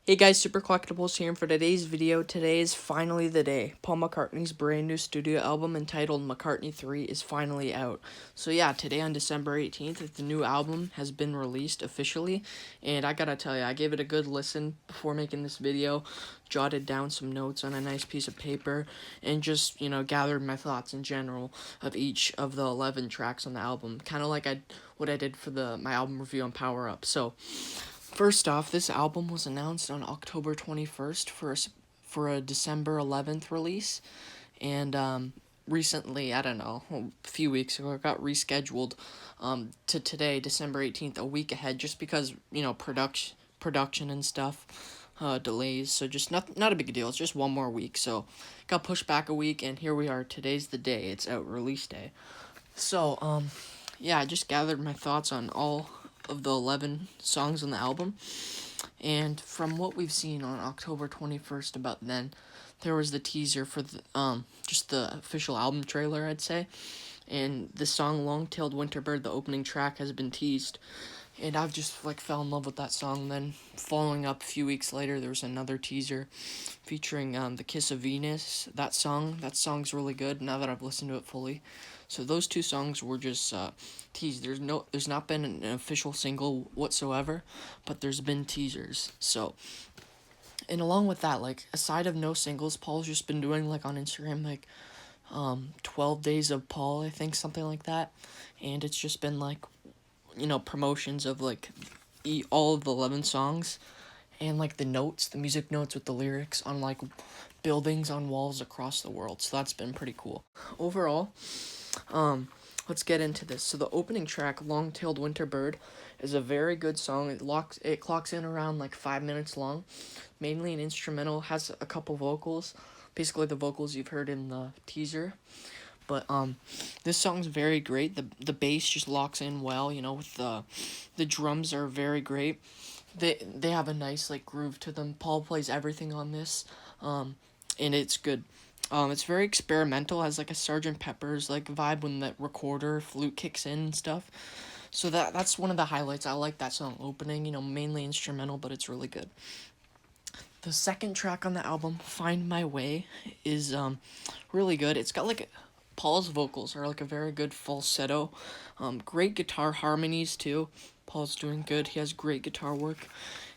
Hey guys, Super Collectibles here, and for today's video, today is finally the day. Paul McCartney's brand new studio album entitled McCartney 3 is finally out. So yeah, today on December 18th, the new album has been released officially, and I gotta tell you, I gave it a good listen before making this video, jotted down some notes on a nice piece of paper, and just, gathered my thoughts in general of each of the 11 tracks on the album, kind of like what I did for my album review on Power Up. So, first off, this album was announced on October 21st for a December 11th release, and recently, I don't know, a few weeks ago, it got rescheduled to today, December 18th, a week ahead, just because, production and stuff, delays, so just not a big deal, it's just one more week, so got pushed back a week, and here we are, today's the day, it's out, release day. So, yeah, I just gathered my thoughts on all of the 11 songs on the album, and from what we've seen on October 21st about then, there was the teaser for just the official album trailer, I'd say, and the song Long-Tailed Winterbird, the opening track, has been teased, and I've just fell in love with that song. Then following up a few weeks later, there was another teaser featuring The Kiss of Venus. That song's really good now that I've listened to it fully. So those two songs were just teased. There's not been an official single whatsoever, but there's been teasers. So, and along with that, aside of no singles, Paul's just been doing on Instagram 12 days of Paul, I think, something like that, and it's just been promotions of all of the 11 songs, and the music notes with the lyrics on buildings on walls across the world. So that's been pretty cool. Overall, let's get into this. So the opening track, Long-Tailed Winterbird, is a very good song. It clocks in around 5 minutes long, mainly an instrumental, has a couple vocals, basically the vocals you've heard in the teaser. But this song's very great. The bass just locks in well, with the drums are very great. They have a nice groove to them. Paul plays everything on this, and it's good. It's very experimental, has a Sgt. Pepper's vibe when that recorder flute kicks in and stuff. So that's one of the highlights. I like that song opening, mainly instrumental, but it's really good. The second track on the album, Find My Way, is really good. It's got Paul's vocals are a very good falsetto, great guitar harmonies too. Paul's doing good. He has great guitar work,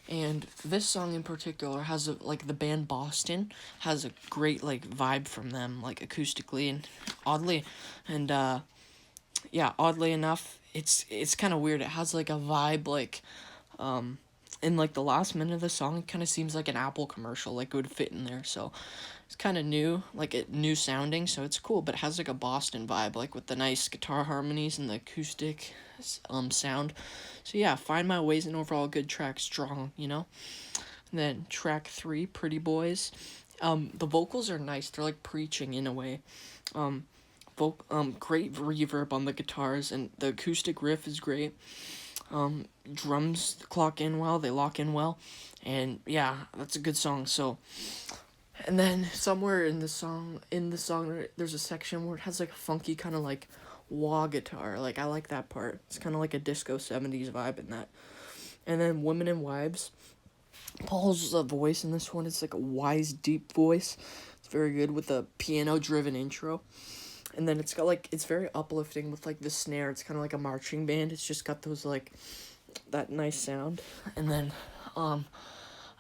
and this song in particular has the band Boston has a great vibe from them acoustically, and oddly enough, it's kind of weird. It has a vibe in the last minute of the song, it kind of seems like an Apple commercial, it would fit in there. So it's kind of new, new sounding, so it's cool, but it has a Boston vibe, with the nice guitar harmonies and the acoustic sound. So yeah, Find My Way's an overall good track, strong, And then track 3, Pretty Boys. The vocals are nice, they're preaching in a way. Great reverb on the guitars, and the acoustic riff is great. Drums clock in well, they lock in well, and yeah, that's a good song. So, and then somewhere in the song, there's a section where it has a funky kind of wah guitar. I like that part. It's kind of a disco 70s vibe in that. And then Women and Wives. Paul's voice in this one is a wise, deep voice. It's very good with a piano-driven intro. And then it's got it's very uplifting with the snare. It's kind of a marching band. It's just got those that nice sound. And then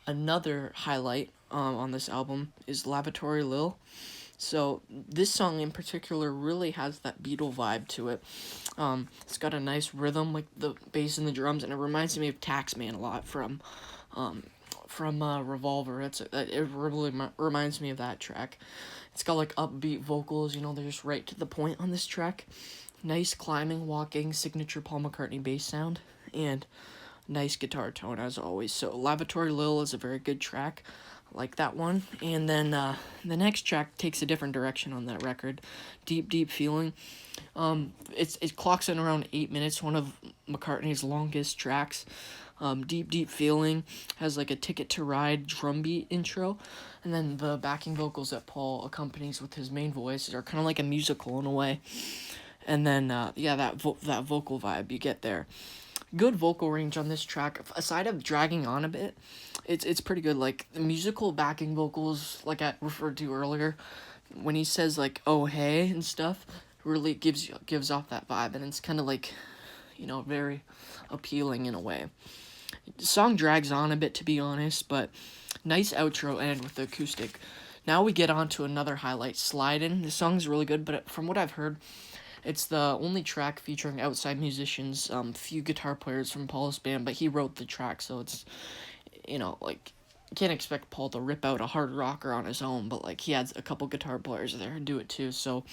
another highlight on this album is Lavatory Lil. So this song in particular really has that Beatle vibe to it. It's got a nice rhythm, the bass and the drums, and it reminds me of Taxman a lot from Revolver. It really reminds me of that track. It's got upbeat vocals, they're just right to the point on this track. Nice climbing, walking, signature Paul McCartney bass sound, and nice guitar tone as always. So Lavatory Lil is a very good track. I like that one. And then the next track takes a different direction on that record. Deep, Deep Feeling. It clocks in around 8 minutes, one of McCartney's longest tracks. Deep, Deep Feeling has a Ticket to Ride drum beat intro, and then the backing vocals that Paul accompanies with his main voice are kind of like a musical in a way. And then that vocal vibe you get there. Good vocal range on this track. Aside of dragging on a bit, it's pretty good. Like the musical backing vocals, like I referred to earlier, when he says like "oh hey" and stuff, really gives off that vibe, and it's kind of like, very appealing in a way. The song drags on a bit, to be honest, but nice outro end with the acoustic. Now we get on to another highlight, Slidin'. The song's really good, but from what I've heard, it's the only track featuring outside musicians, few guitar players from Paul's band, but he wrote the track, so it's, like, you can't expect Paul to rip out a hard rocker on his own, but, like, he has a couple guitar players there and do it too, so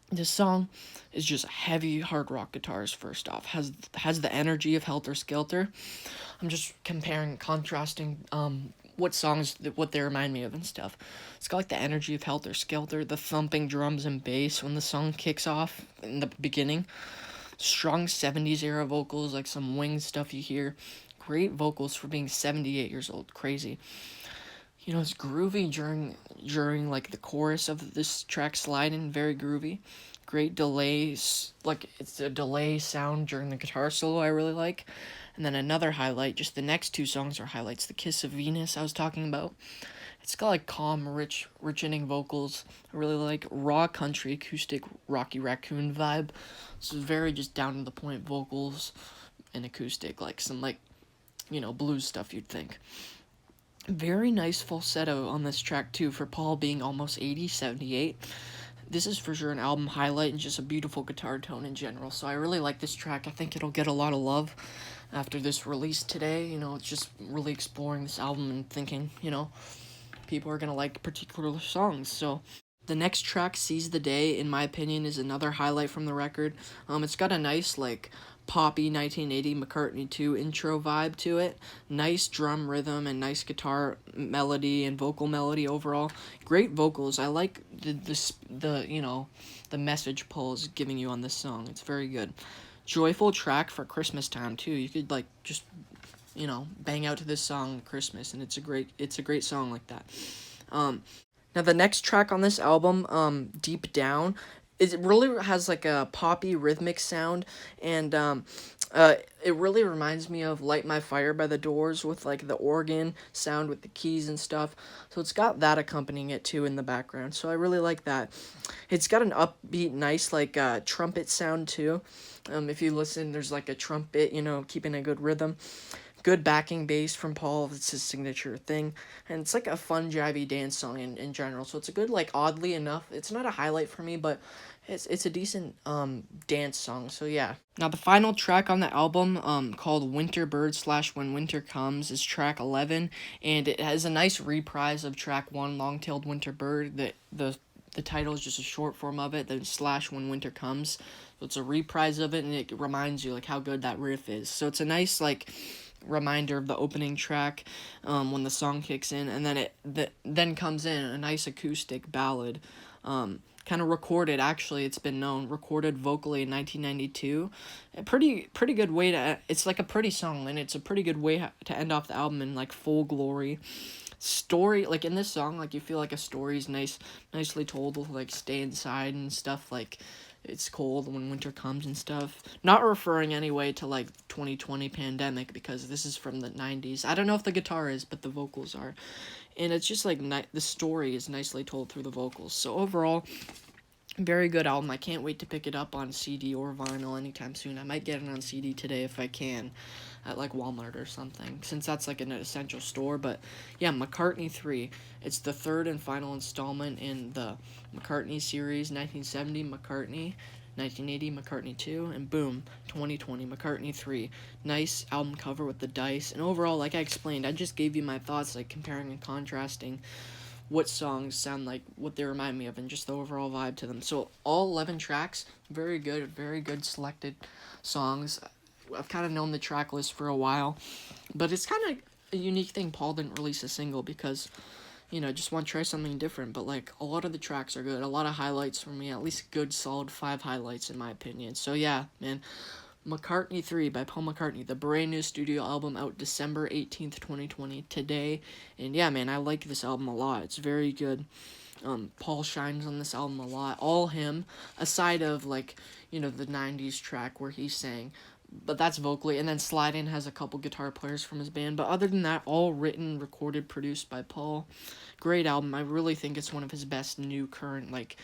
this song is just heavy hard rock guitars. First off, has the energy of Helter Skelter. I'm just comparing, contrasting what they remind me of and stuff. It's got like the energy of Helter Skelter, the thumping drums and bass when the song kicks off in the beginning. Strong 70s era vocals, like some Wings stuff you hear. Great vocals for being 78 years old. Crazy. It's groovy during like the chorus of this track, Sliding, very groovy. Great delays, like it's a delay sound during the guitar solo I really like. And then another highlight, just the next two songs are highlights. The Kiss of Venus I was talking about. It's got like calm, rich ending vocals. I really like raw country, acoustic, Rocky Raccoon vibe. So very just down to the point vocals and acoustic, like some like, blues stuff you'd think. Very nice falsetto on this track too for Paul being almost 80, 78. This is for sure an album highlight and just a beautiful guitar tone in general. So I really like this track. I think it'll get a lot of love after this release today. It's just really exploring this album and thinking, people are going to like particular songs. So the next track, Seize the Day, in my opinion, is another highlight from the record. It's got a nice, like, poppy 1980 McCartney 2 intro vibe to it. Nice drum rhythm and nice guitar melody and vocal melody overall. Great vocals. I like the message Paul is giving you on this song. It's very good. Joyful track for Christmas time too. You could like just bang out to this song at Christmas, and it's a great song like that. Now the next track on this album, Deep Down, it really has like a poppy rhythmic sound, and it really reminds me of Light My Fire by the Doors with like the organ sound with the keys and stuff. So it's got that accompanying it too in the background. So I really like that. It's got an upbeat, nice like trumpet sound too. If you listen, there's like a trumpet, keeping a good rhythm. Good backing bass from Paul. It's his signature thing. And it's like a fun, jivey dance song in general. So it's a good, like, oddly enough, it's not a highlight for me, but it's a decent dance song. So yeah. Now the final track on the album, called Winter Bird / When Winter Comes, is track 11. And it has a nice reprise of track 1, Long-Tailed Winter Bird. The title is just a short form of it, then / When Winter Comes. So it's a reprise of it, and it reminds you, like, how good that riff is. So it's a nice, like, reminder of the opening track when the song kicks in, and then then comes in a nice acoustic ballad, kind of recorded, actually it's been known, recorded vocally in 1992. A pretty good way to, it's like a pretty song, and it's a pretty good way to end off the album in like full glory. Story, like in this song, like you feel like a story's nicely told with like stay inside and stuff, like it's cold when winter comes and stuff. Not referring anyway to like 2020 pandemic, because this is from the 90s. I don't know if the guitar is, but the vocals are. And it's just like the story is nicely told through the vocals. So overall, very good album. I can't wait to pick it up on CD or vinyl anytime soon. I might get it on CD today if I can, at like Walmart or something, since that's like an essential store. But yeah, McCartney 3. It's the third and final installment in the McCartney series. 1970 McCartney, 1980 McCartney 2, and boom, 2020 McCartney 3. Nice album cover with the dice. And overall, like I explained, I just gave you my thoughts, like comparing and contrasting what songs sound like, what they remind me of, and just the overall vibe to them. So all 11 tracks, very good selected songs. I've kind of known the track list for a while, but it's kind of a unique thing Paul didn't release a single, because just want to try something different. But like a lot of the tracks are good, a lot of highlights for me, at least good solid 5 highlights in my opinion. So yeah, man, McCartney 3 by Paul McCartney, the brand new studio album, out December 18th, 2020, today. And yeah, man, I like this album a lot. It's very good. Paul shines on this album a lot. All him, aside of like, the 90s track where he sang. but that's vocally. And then Slide In has a couple guitar players from his band. But other than that, all written, recorded, produced by Paul. Great album. I really think it's one of his best new current, like,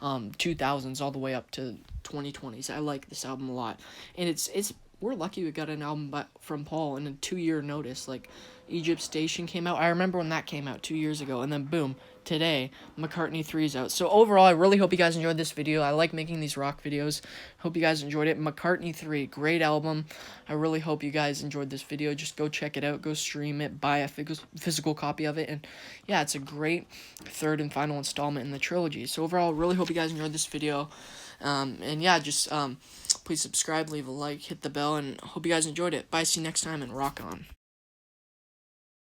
2000s all the way up to 2020s. I like this album a lot. And it's we're lucky we got an album from Paul in a 2-year notice. Like, Egypt Station came out. I remember when that came out 2 years ago. And then, boom, today, McCartney 3 is out. So, overall, I really hope you guys enjoyed this video. I like making these rock videos. Hope you guys enjoyed it. McCartney 3, great album. I really hope you guys enjoyed this video. Just go check it out. Go stream it. Buy a physical copy of it. And, yeah, it's a great third and final installment in the trilogy. So, overall, really hope you guys enjoyed this video. And, yeah, just please subscribe, leave a like, hit the bell, and hope you guys enjoyed it. Bye, see you next time, and rock on.